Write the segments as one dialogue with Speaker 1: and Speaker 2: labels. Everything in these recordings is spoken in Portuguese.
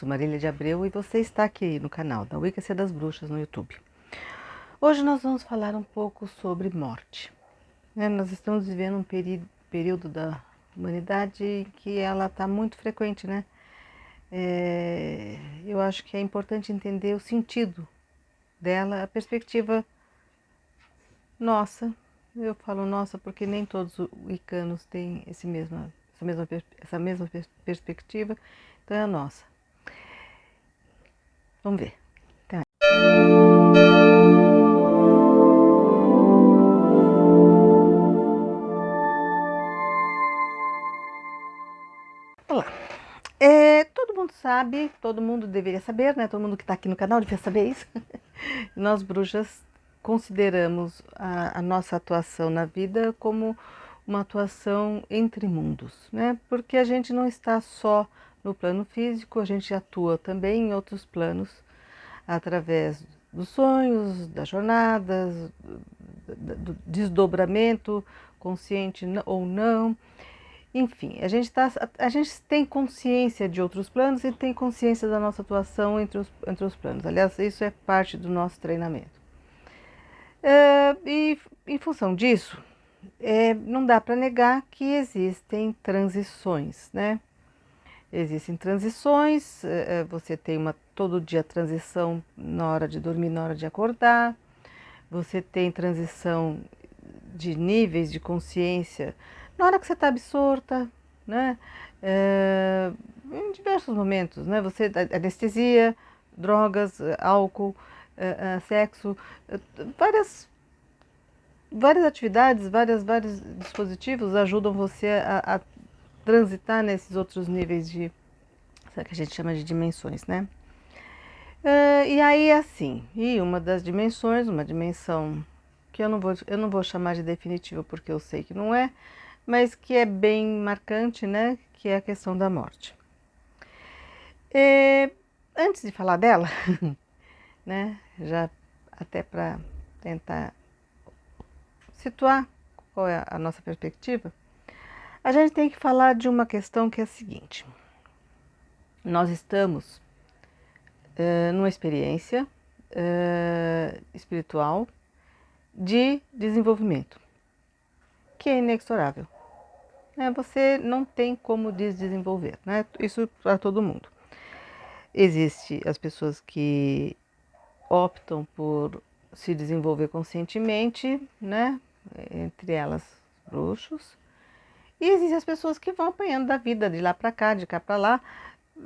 Speaker 1: sou Marília de Abreu e você está aqui no canal da Wicca das Bruxas no YouTube. Hoje nós vamos falar um pouco sobre morte. Nós estamos vivendo um período da humanidade em que ela está muito frequente, né? Eu acho que é importante entender o sentido dela, a perspectiva nossa. Eu falo nossa porque nem todos os wiccanos têm essa mesma perspectiva, então é a nossa. Vamos ver. Tá. Olá. Todo mundo sabe, todo mundo deveria saber, né? Todo mundo que está aqui no canal devia saber isso. Nós bruxas consideramos a nossa atuação na vida como uma atuação entre mundos, né? Porque a gente não está só no plano físico, a gente atua também em outros planos, através dos sonhos, das jornadas, do desdobramento, consciente ou não. Enfim, a gente tem consciência de outros planos e tem consciência da nossa atuação entre os planos. Aliás, isso é parte do nosso treinamento. E em função disso, não dá para negar que existem transições, né? Existem transições, você tem todo dia transição na hora de dormir, na hora de acordar, você tem transição de níveis de consciência na hora que você está absorta, né? Em diversos momentos, né? Você, anestesia, drogas, álcool, sexo, várias atividades, vários dispositivos ajudam você a transitar nesses outros níveis de, que a gente chama de dimensões, né? E aí, assim, uma das dimensões, uma dimensão que eu não vou chamar de definitiva porque eu sei que não é, mas que é bem marcante, né? Que é a questão da morte. Antes de falar dela, né? Já até para tentar situar qual é a nossa perspectiva, a gente tem que falar de uma questão que é a seguinte: nós estamos numa experiência espiritual de desenvolvimento, que é inexorável. Você não tem como desenvolver, né? Isso para todo mundo. Existem as pessoas que optam por se desenvolver conscientemente, né? Entre elas, bruxos. E existem as pessoas que vão apanhando da vida, de lá para cá, de cá para lá,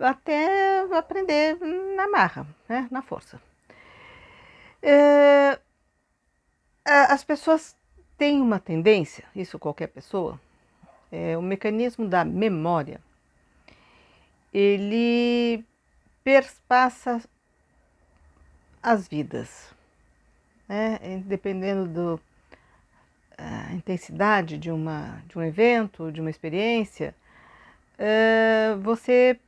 Speaker 1: até aprender na marra, né? Na força. As pessoas têm uma tendência, isso qualquer pessoa, o mecanismo da memória, ele perpassa as vidas, né? Dependendo da intensidade de um evento, de uma experiência, você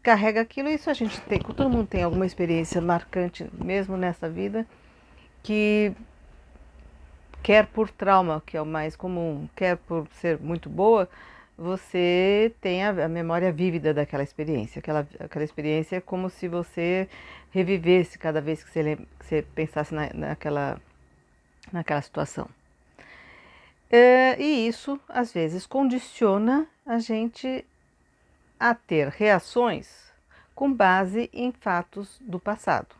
Speaker 1: carrega aquilo. Isso a gente tem, todo mundo tem alguma experiência marcante mesmo nessa vida, que quer por trauma, que é o mais comum, quer por ser muito boa, você tem a memória vívida daquela experiência. Aquela experiência é como se você revivesse cada vez que você pensasse naquela situação. E isso, às vezes, condiciona a gente a ter reações com base em fatos do passado.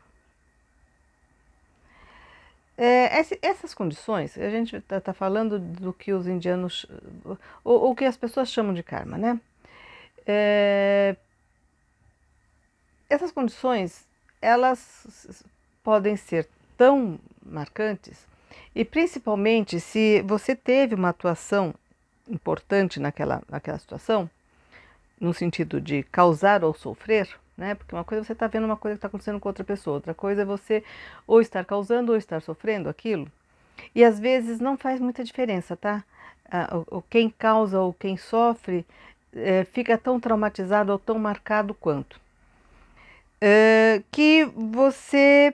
Speaker 1: Essas condições, a gente está falando do que os indianos, ou que as pessoas chamam de karma, né? Essas condições, elas podem ser tão marcantes, e principalmente se você teve uma atuação importante naquela situação, no sentido de causar ou sofrer, né? Porque uma coisa é você está vendo uma coisa que está acontecendo com outra pessoa, outra coisa é você ou estar causando ou estar sofrendo aquilo. E às vezes não faz muita diferença, tá? Quem causa ou quem sofre fica tão traumatizado ou tão marcado quanto. Que você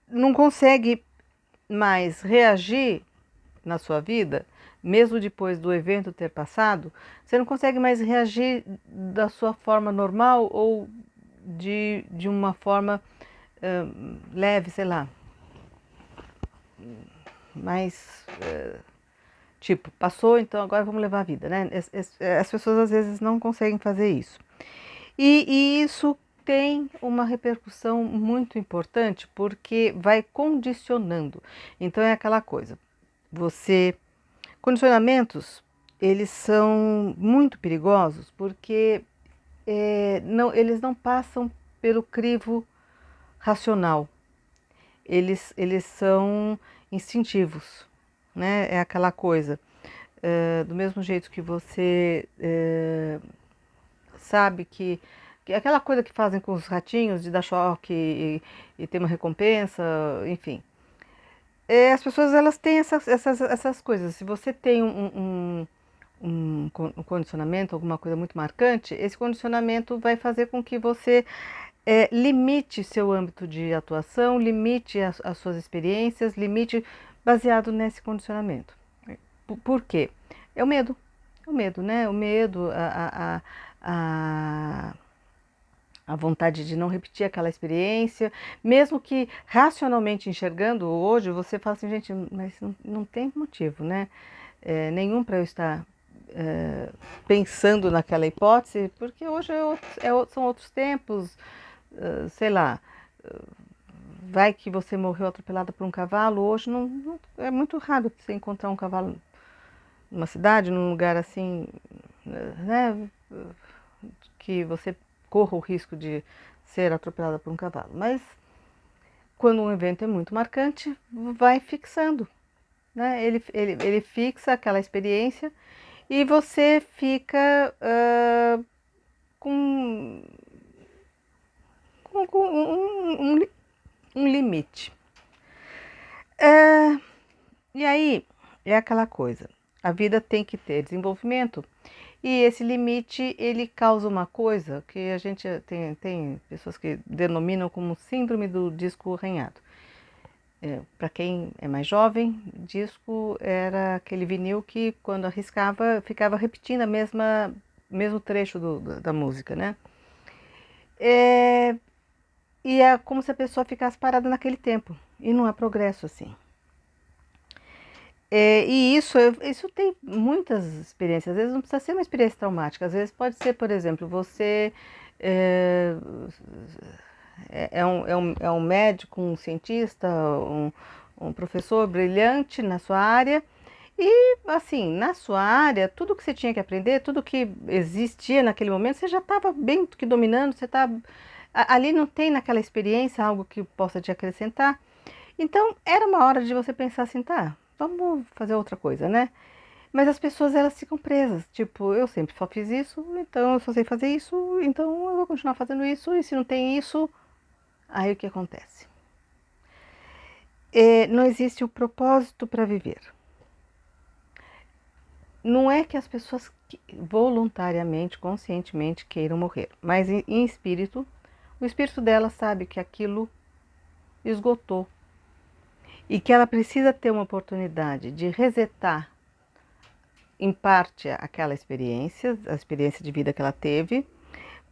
Speaker 1: não consegue mais reagir na sua vida mesmo depois do evento ter passado, você não consegue mais reagir da sua forma normal ou de uma forma leve, sei lá, mais tipo, passou, então agora vamos levar a vida, né? As pessoas às vezes não conseguem fazer isso. E isso tem uma repercussão muito importante porque vai condicionando. Então é aquela coisa, você condicionamentos, eles são muito perigosos porque eles não passam pelo crivo racional, eles são instintivos, né? É aquela coisa, do mesmo jeito que você sabe que é aquela coisa que fazem com os ratinhos de dar choque e ter uma recompensa, enfim. As pessoas elas têm essas coisas. Se você tem um condicionamento, alguma coisa muito marcante, esse condicionamento vai fazer com que você limite seu âmbito de atuação, limite as suas experiências, limite baseado nesse condicionamento. Por quê? É o medo, né? O medo, a, a vontade de não repetir aquela experiência, mesmo que racionalmente enxergando hoje, você fala assim, gente, mas não tem motivo, né? Nenhum para eu estar pensando naquela hipótese, porque hoje são outros tempos, sei lá, vai que você morreu atropelada por um cavalo, hoje é muito raro você encontrar um cavalo numa cidade, num lugar assim, né, que você corra o risco de ser atropelada por um cavalo. Mas quando um evento é muito marcante, vai fixando, né? Ele fixa aquela experiência e você fica com, com um limite. E aí é aquela coisa, a vida tem que ter desenvolvimento e esse limite ele causa uma coisa que a gente tem pessoas que denominam como síndrome do disco arranhado. Para quem é mais jovem, disco era aquele vinil que quando arriscava ficava repetindo mesmo trecho da música, né? E é como se a pessoa ficasse parada naquele tempo e não há progresso assim. E isso tem muitas experiências, às vezes não precisa ser uma experiência traumática, às vezes pode ser, por exemplo, você é, é um médico, um cientista, um professor brilhante na sua área e, assim, na sua área, tudo que você tinha que aprender, tudo que existia naquele momento, você já estava bem que dominando, você tá, ali não tem naquela experiência algo que possa te acrescentar. Então, era uma hora de você pensar assim, tá, vamos fazer outra coisa, né? Mas as pessoas, elas ficam presas, tipo, eu sempre só fiz isso, então eu só sei fazer isso, então eu vou continuar fazendo isso, e se não tem isso, aí o que acontece? Não existe o propósito para viver. Não é que as pessoas voluntariamente, conscientemente queiram morrer, mas em espírito, o espírito dela sabe que aquilo esgotou e que ela precisa ter uma oportunidade de resetar em parte aquela experiência, a experiência de vida que ela teve,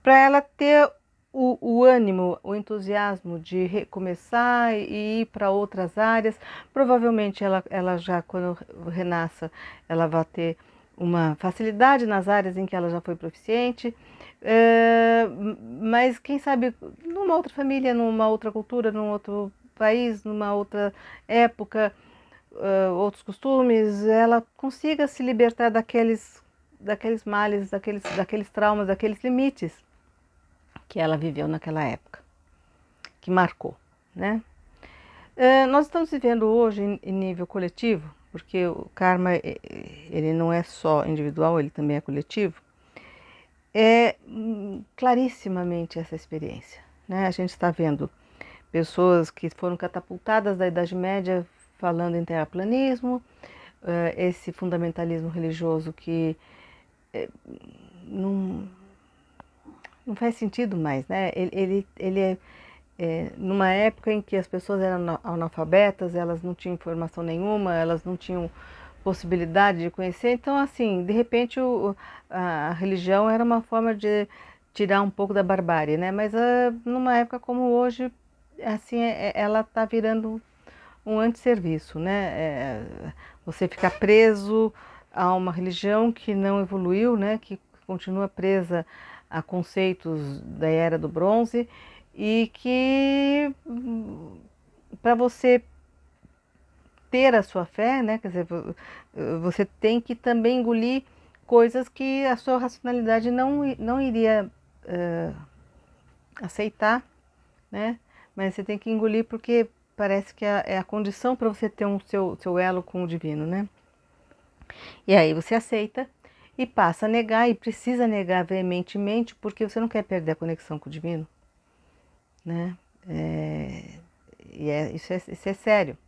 Speaker 1: para ela ter o ânimo, o entusiasmo de recomeçar e ir para outras áreas. Provavelmente ela já, quando renasça, ela vai ter uma facilidade nas áreas em que ela já foi proficiente, mas quem sabe numa outra família, numa outra cultura, num outro país, numa outra época, outros costumes, ela consiga se libertar daqueles males, daqueles traumas, daqueles limites que ela viveu naquela época, que marcou, né? Nós estamos vivendo hoje em nível coletivo, porque o karma ele não é só individual, ele também é coletivo. É clarissimamente essa experiência, né? A gente está vendo pessoas que foram catapultadas da Idade Média falando em terraplanismo, esse fundamentalismo religioso que não, não faz sentido mais, né? Ele numa época em que as pessoas eram analfabetas, elas não tinham informação nenhuma, elas não tinham possibilidade de conhecer. Então, assim, de repente a religião era uma forma de tirar um pouco da barbárie, né? Mas numa época como hoje, assim, ela está virando um antisserviço, né? Você ficar preso a uma religião que não evoluiu, né? Que continua presa a conceitos da Era do Bronze e que para você ter a sua fé, né? Quer dizer, você tem que também engolir coisas que a sua racionalidade não iria aceitar, né? Mas você tem que engolir porque parece que é a condição para você ter seu elo com o divino, né? E aí você aceita e passa a negar e precisa negar veementemente porque você não quer perder a conexão com o divino, né? Isso é sério.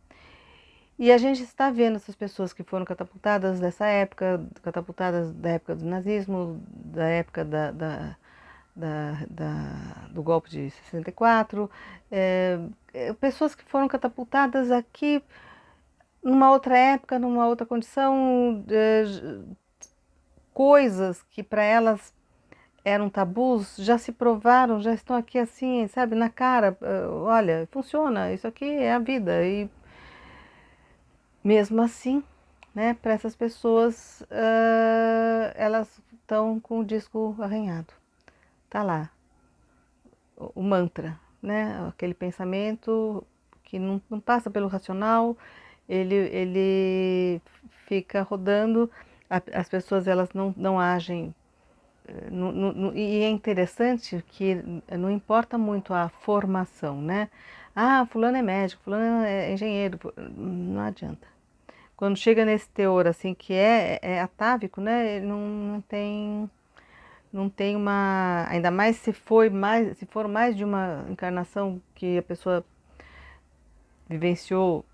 Speaker 1: E a gente está vendo essas pessoas que foram catapultadas dessa época, catapultadas da época do nazismo, da época do golpe de 64, pessoas que foram catapultadas aqui numa outra época, numa outra condição, coisas que para elas eram tabus, já se provaram, já estão aqui assim, sabe, na cara, olha, funciona, isso aqui é a vida. E mesmo assim, né, para essas pessoas, elas estão com o disco arranhado. Tá lá, o mantra, né, aquele pensamento que não passa pelo racional, ele fica rodando, as pessoas elas não agem. E é interessante que não importa muito a formação, né? Ah, fulano é médico, fulano é engenheiro, não adianta. Quando chega nesse teor assim que é atávico, né? Ele não tem uma, ainda mais se for mais de uma encarnação que a pessoa vivenciou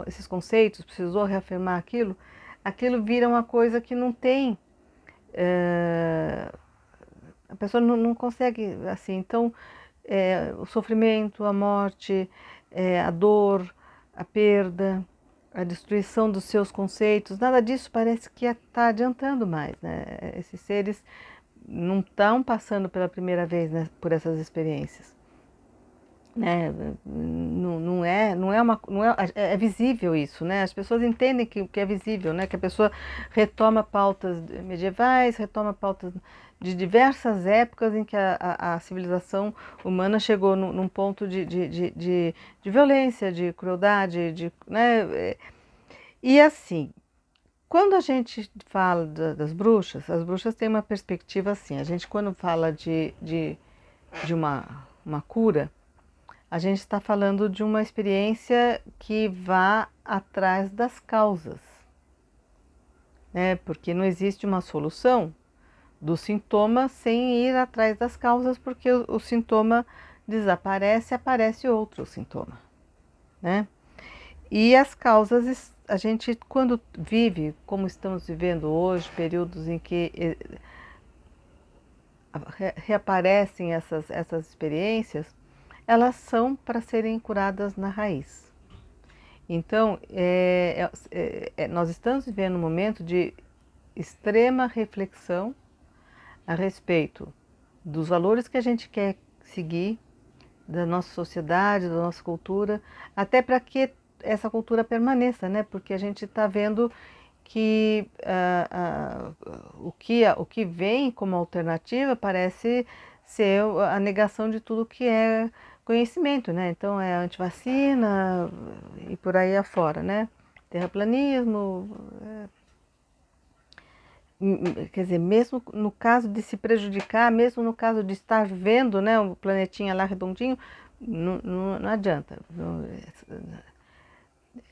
Speaker 1: esses conceitos, precisou reafirmar aquilo vira uma coisa que não tem, a pessoa não consegue assim. Então o sofrimento, a morte, a dor, a perda, a destruição dos seus conceitos, nada disso parece que está adiantando mais, né? Esses seres não estão passando pela primeira vez, né, por essas experiências, né? É visível isso, né? As pessoas entendem que é visível, né? Que a pessoa retoma pautas medievais, retoma pautas de diversas épocas em que a civilização humana chegou num ponto de violência, de crueldade, né? E assim, quando a gente fala das bruxas, as bruxas têm uma perspectiva assim. A gente quando fala de uma cura, a gente está falando de uma experiência que vá atrás das causas, né? Porque não existe uma solução do sintoma sem ir atrás das causas, porque o sintoma desaparece, aparece outro sintoma, né? E as causas, a gente quando vive, como estamos vivendo hoje, períodos em que reaparecem essas experiências, elas são para serem curadas na raiz. Então, nós estamos vivendo um momento de extrema reflexão a respeito dos valores que a gente quer seguir, da nossa sociedade, da nossa cultura, até para que essa cultura permaneça, né? Porque a gente está vendo que o que vem como alternativa parece ser a negação de tudo que é conhecimento, né? Então é antivacina e por aí afora, né? Terraplanismo, quer dizer, mesmo no caso de se prejudicar, mesmo no caso de estar vendo, né, o planetinha lá redondinho, não adianta.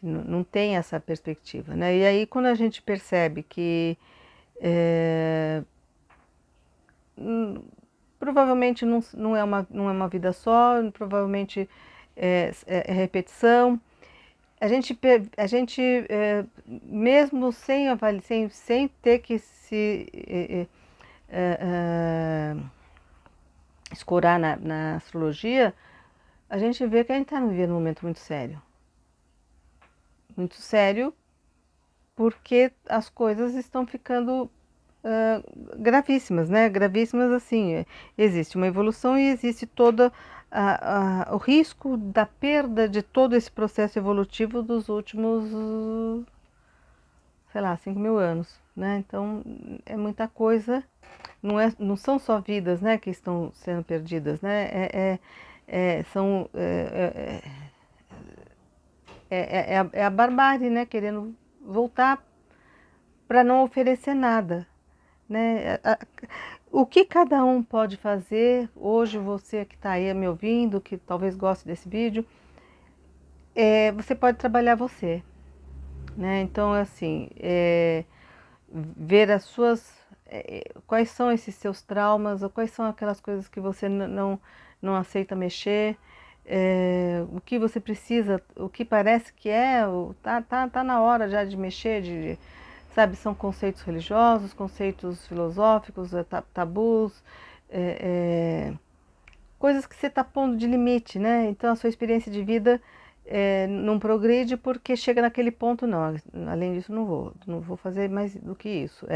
Speaker 1: Não tem essa perspectiva, né? E aí quando a gente percebe que hum, provavelmente não é uma vida só, provavelmente é repetição, mesmo sem ter que se escorar na astrologia, a gente vê que a gente está vivendo um momento muito sério. muito sério, porque as coisas estão ficando gravíssimas, né? Gravíssimas assim, existe uma evolução e existe todo o risco da perda de todo esse processo evolutivo dos últimos, sei lá, 5.000 anos, né? Então, é muita coisa, não são só vidas, né, que estão sendo perdidas, né? São, é a barbárie, né, querendo voltar para não oferecer nada, né? O que cada um pode fazer, hoje você que está aí me ouvindo, que talvez goste desse vídeo, você pode trabalhar você, né? Então, assim, ver as suas, quais são esses seus traumas, ou quais são aquelas coisas que você não aceita mexer, o que você precisa, o que parece que tá na hora já de mexer, sabe, são conceitos religiosos, conceitos filosóficos, tabus, coisas que você está pondo de limite, né? Então a sua experiência de vida não progride porque chega naquele ponto, não, além disso não vou fazer mais do que isso,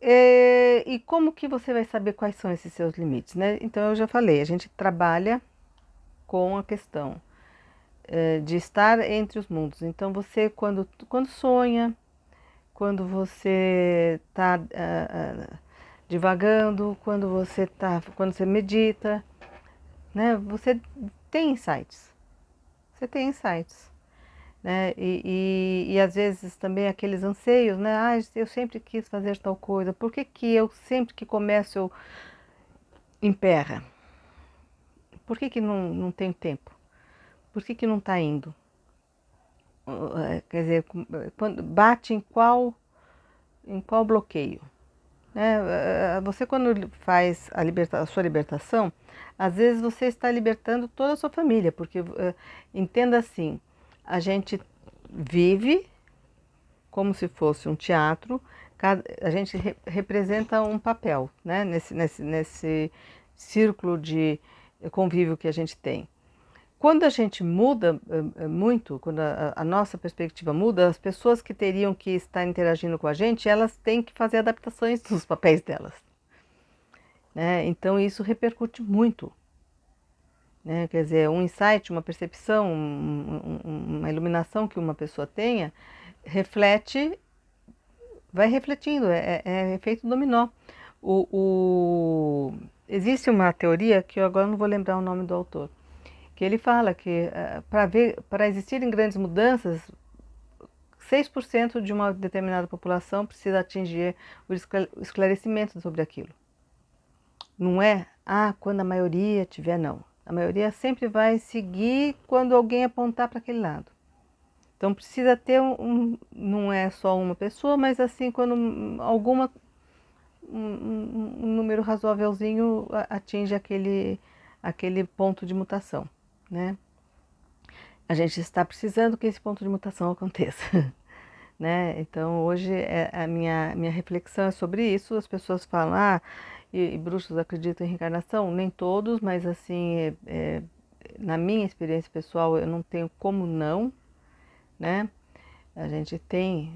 Speaker 1: E como que você vai saber quais são esses seus limites, né? Então eu já falei, a gente trabalha com a questão de estar entre os mundos. Então você quando sonha, quando você está divagando, quando você medita, né? Você tem insights. Você tem insights, né? E às vezes também aqueles anseios, né? Ah, eu sempre quis fazer tal coisa. Por que que eu sempre que começo eu emperra? Por que que não tenho tempo? Por que que não está indo? Quer dizer, quando bate em qual bloqueio? Né? Você quando faz a sua libertação, às vezes você está libertando toda a sua família, porque entenda assim, a gente vive como se fosse um teatro, a gente representa um papel, né? Nesse círculo de convívio que a gente tem. Quando a gente muda muito, quando a nossa perspectiva muda, as pessoas que teriam que estar interagindo com a gente, elas têm que fazer adaptações dos papéis delas, né? Então isso repercute muito, né? Quer dizer, um insight, uma percepção, uma iluminação que uma pessoa tenha, reflete, vai refletindo, é efeito dominó. Existe uma teoria que eu agora não vou lembrar o nome do autor, que ele fala que para existirem grandes mudanças, 6% de uma determinada população precisa atingir o esclarecimento sobre aquilo. Não é, quando a maioria tiver, não. A maioria sempre vai seguir quando alguém apontar para aquele lado. Então precisa ter não é só uma pessoa, mas assim, quando um número razoávelzinho atinge aquele ponto de mutação, né? A gente está precisando que esse ponto de mutação aconteça, né? Então hoje a minha reflexão é sobre isso. As pessoas falam, e bruxos acreditam em reencarnação? Nem todos, mas assim, na minha experiência pessoal, eu não tenho como não, né? A gente tem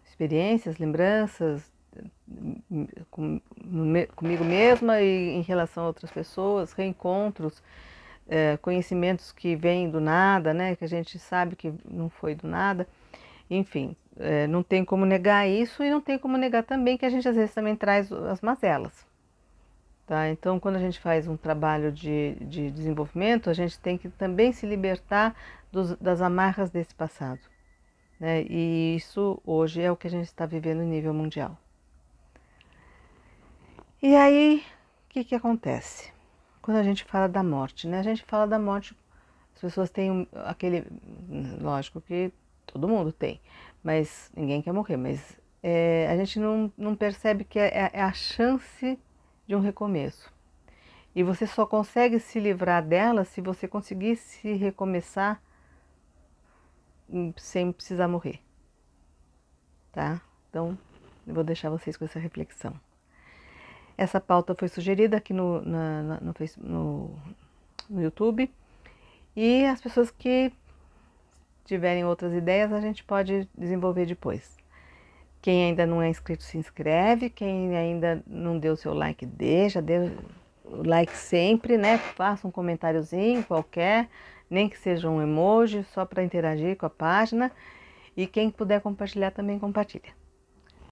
Speaker 1: experiências, lembranças comigo mesma e em relação a outras pessoas, reencontros, conhecimentos que vêm do nada, né? Que a gente sabe que não foi do nada. Enfim, não tem como negar isso e não tem como negar também que a gente às vezes também traz as mazelas. Tá? Então, quando a gente faz um trabalho de desenvolvimento, a gente tem que também se libertar das amarras desse passado, né? E isso hoje é o que a gente está vivendo em nível mundial. E aí, o que que acontece? Quando a gente fala da morte, né? A gente fala da morte, as pessoas têm aquele... Lógico que todo mundo tem, mas ninguém quer morrer, mas a gente não percebe que é a chance de um recomeço. E você só consegue se livrar dela se você conseguir se recomeçar sem precisar morrer, tá? Então, eu vou deixar vocês com essa reflexão. Essa pauta foi sugerida aqui no YouTube e as pessoas que tiverem outras ideias, a gente pode desenvolver depois. Quem ainda não é inscrito, se inscreve. Quem ainda não deu seu like, deixa, dê o like sempre, né? Faça um comentáriozinho qualquer, nem que seja um emoji, só para interagir com a página. E quem puder compartilhar também compartilha.